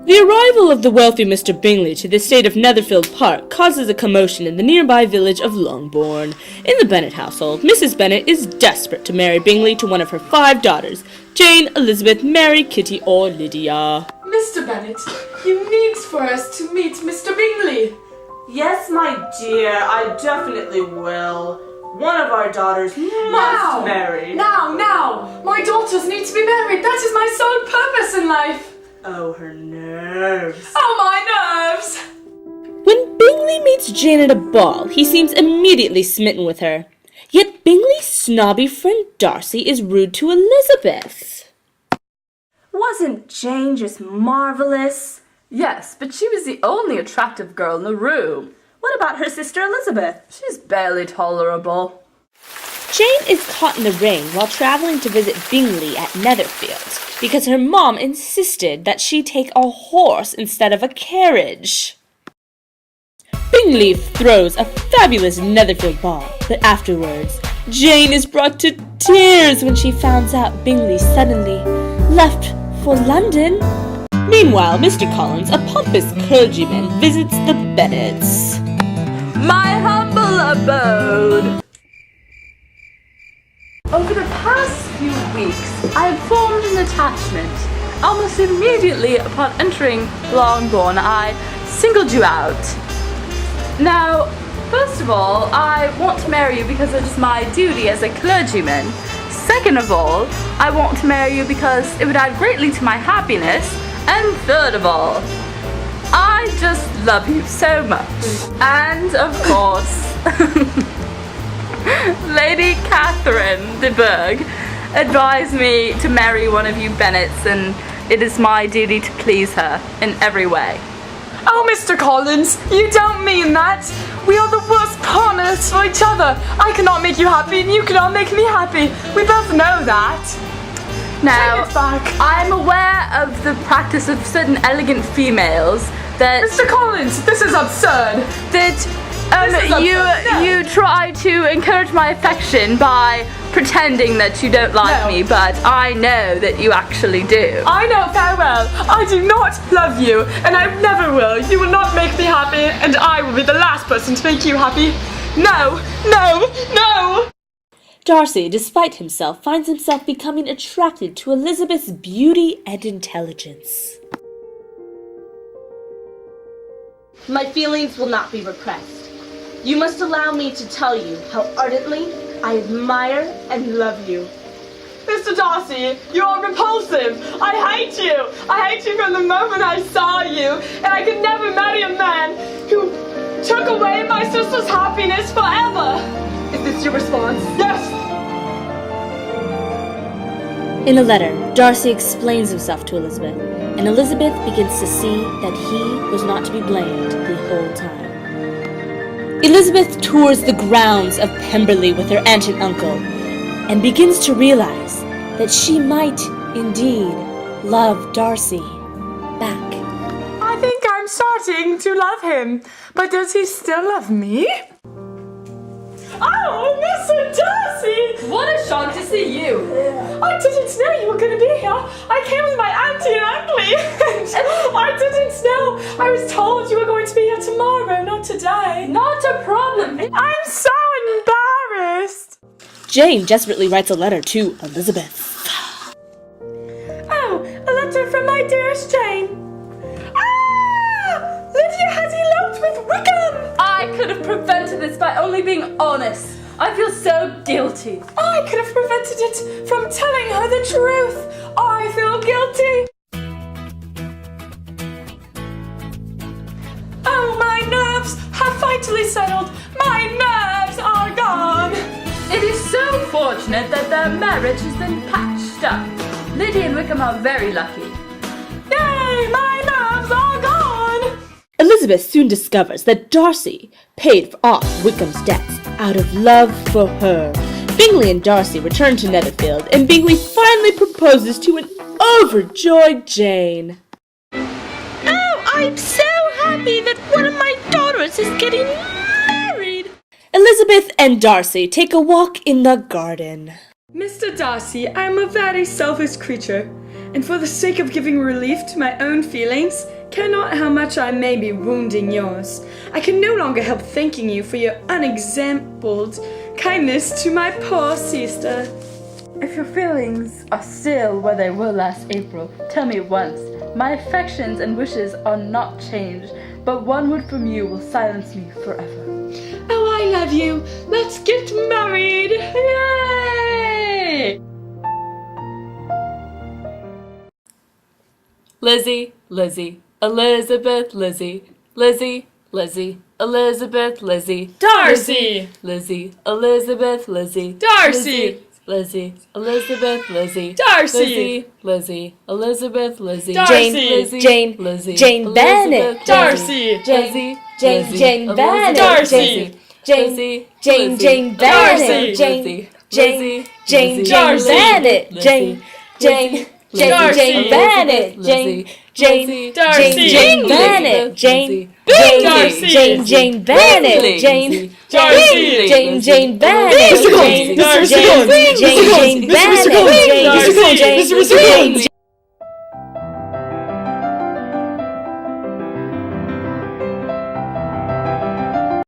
The arrival of the wealthy Mr. Bingley to the estate of Netherfield Park causes a commotion in the nearby village of Longbourn. In the Bennet household, Mrs. Bennet is desperate to marry Bingley to one of her 5 daughters, Jane, Elizabeth, Mary, Kitty, or Lydia. Mr. Bennet, you need for us to meet Mr. Bingley. Yes, my dear, I definitely will. One of our daughters must marry. Now! My daughters need to be married. That is my sole purpose in life. Oh, her nerves. Oh, my nerves! When Bingley meets Jane at a ball, he seems immediately smitten with her. Yet Bingley's snobby friend Darcy is rude to Elizabeth. Wasn't Jane just marvelous? Yes, but she was the only attractive girl in the room. What about her sister Elizabeth? She's barely tolerable. Jane is caught in the rain while traveling to visit Bingley at Netherfield because her mom insisted that she take a horse instead of a carriage. Bingley throws a fabulous Netherfield ball, but afterwards, Jane is brought to tears when she finds out Bingley suddenly left for London. Meanwhile, Mr. Collins, a pompous clergyman, visits the Bennets. My humble abode. Over the past few weeks, I have formed an attachment. Almost immediately upon entering Longbourn, I singled you out. Now, first of all, I want to marry you because it is my duty as a clergyman. Second of all, I want to marry you because it would add greatly to my happiness. And third of all, I just love you so much. And of course, Lady Catherine de Bourgh advised me to marry one of you Bennets, and it is my duty to please her in every way. Oh, Mr. Collins, you don't mean that. We are the worst partners for each other. I cannot make you happy and you cannot make me happy. We both know that. Now, Take it back. I'm aware of the practice of certain elegant females that Mr. Collins, this is absurd. you try to encourage my affection by pretending that you don't like No. me, but I know that you actually do. I know very well. I do not love you, and I never will. You will not make me happy, and I will be the last person to make you happy. No! Darcy, despite himself, finds himself becoming attracted to Elizabeth's beauty and intelligence. My feelings will not be repressed. You must allow me to tell you how ardently I admire and love you. Mr. Darcy, you are repulsive. I hate you. I hate you from the moment I saw you, and I could never marry a man who took away my sister's happiness forever. Is this your response? Yes. In a letter, Darcy explains himself to Elizabeth, and Elizabeth begins to see that he was not to be blamed the whole time. Elizabeth tours the grounds of Pemberley with her aunt and uncle, and begins to realize that she might indeed love Darcy back. I think I'm starting to love him, but does he still love me? Oh, Mr. Darcy! What a shock to see you! I didn't know you were going to be here. I came with my auntie and uncle. I didn't know. I was told you were going to be here tomorrow, not today. Not a problem. I'm so embarrassed. Jane desperately writes a letter to Elizabeth. Oh, a letter from my dearest Jane. Ah! Lydia has eloped with Wickham. I could have prevented this by only being honest. I feel so guilty. I could have prevented it from telling her the truth. I feel guilty. Oh, my nerves have finally settled. My nerves are gone. It is so fortunate that their marriage has been patched up. Lydia and Wickham are very lucky. Yay, my nerves are gone. Elizabeth soon discovers that Darcy paid off Wickham's debts out of love for her. Bingley and Darcy return to Netherfield, and Bingley finally proposes to an overjoyed Jane. Oh, I'm so happy that one of my daughters is getting married. Elizabeth and Darcy take a walk in the garden. Mr. Darcy, I am a very selfish creature, and for the sake of giving relief to my own feelings, Care not how much I may be wounding yours. I can no longer help thanking you for your unexampled kindness to my poor sister. If your feelings are still where they were last April, tell me at once. My affections and wishes are not changed, but one word from you will silence me forever. Oh, I love you. Let's get married. Yay! Lizzie, Lizzie, Elizabeth, Lizzie, Lizzie, Lizzie, Elizabeth, Lizzie, Darcy! Lizzie, Elizabeth, Lizzie, Darcy! Lizzie, Elizabeth, Lizzie, Darcy! Lizzie, Elizabeth, Lizzie, Darcy! Jane, Jane Bennett, Darcy! Jane Darcy! Bennett, Jane Darcy! Bennett, Darcy! Jane Bennett, Bennett, Jane Darcy! Bennett, Darcy! Jane Bennett, Jane Darcy! Jane Bennett, Jane Darcy! Jane Bennett, Darcy! Jane Bennett, Darcy! Jane